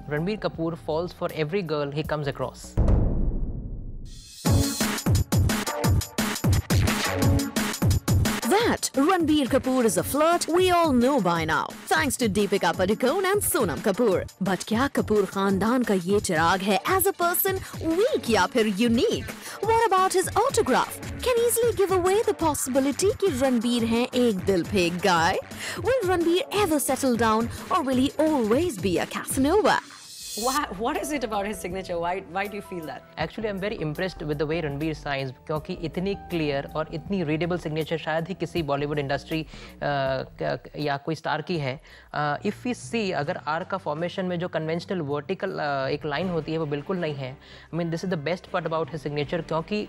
Ranbir Kapoor falls for every girl he comes across. That Ranbir Kapoor is a flirt, we all know by now, thanks to Deepika Padukone and Sonam Kapoor. But क्या कपूर खानदान का ये चिराग है as a person weak या फिर unique? What about his autograph? Can easily give away the possibility कि रणबीर हैं एक दिल fake guy? Will Ranbir ever settle down, or will he always be a Casanova? What is it about his signature? Why do you feel that? Actually, I'm very impressed with the way Ranbir signs, क्योंकि इतनी clear और इतनी readable signature शायद ही किसी Bollywood industry या कोई star की है. If we see, अगर R का formation में जो conventional vertical एक line होती है वो बिल्कुल नहीं है. I mean, this is the best part about his signature, क्योंकि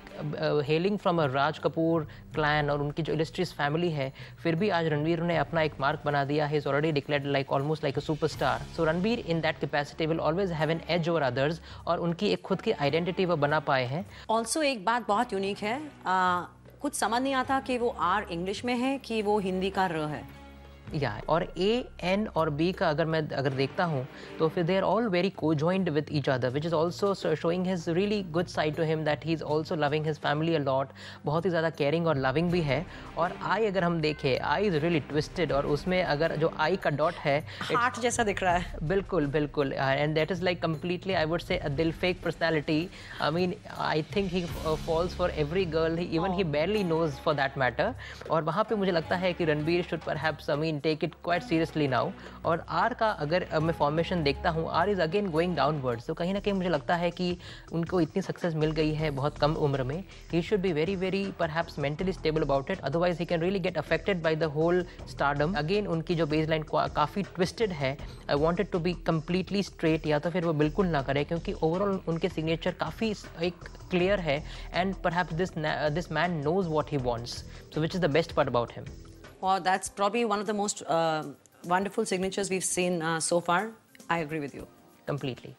hailing from a Raj Kapoor clan और उनकी जो illustrious family है, फिर भी आज रणबीर ने अपना एक mark बना दिया. He is already declared like almost like a superstar. So Ranbir in that capacity will always have an edge over others, और उनकी एक खुद की आइडेंटिटी वो बना पाए हैं. Also एक बात बहुत यूनिक है, कुछ समझ नहीं आता कि वो R इंग्लिश में है कि वो हिंदी का र है. या और A, N और B का अगर देखता हूँ तो फिर they are all very co-joined with each other, which is also showing his really good side to him, that he is also loving his family a lot. बहुत ही ज़्यादा caring और loving भी है. और I अगर हम देखें, I is really twisted, और उसमें अगर जो I का डॉट है हार्ट जैसा दिख रहा है. बिल्कुल बिल्कुल, and that is like completely, I would say, a दिल fake personality. I mean, I think he falls for every girl, even he barely knows for that matter. और वहाँ पे मुझे लगता है कि Ranbir should perhaps, I mean, take it quite seriously now. और R का अगर मैं फॉर्मेशन देखता हूँ, R is again going downwards. तो कहीं ना कहीं मुझे लगता है कि उनको इतनी सक्सेस मिल गई है बहुत कम उम्र में. He should be very very perhaps mentally stable about it. Otherwise he can really get affected by the whole stardom. Again उनकी जो baseline काफ़ी twisted है. I want it to be completely straight, या तो फिर वो बिल्कुल ना करे, क्योंकि overall उनके signature काफ़ी एक clear है. And perhaps this man knows what he wants. So which is the best part about him. Wow, that's probably one of the most wonderful signatures we've seen so far. I agree with you. Completely.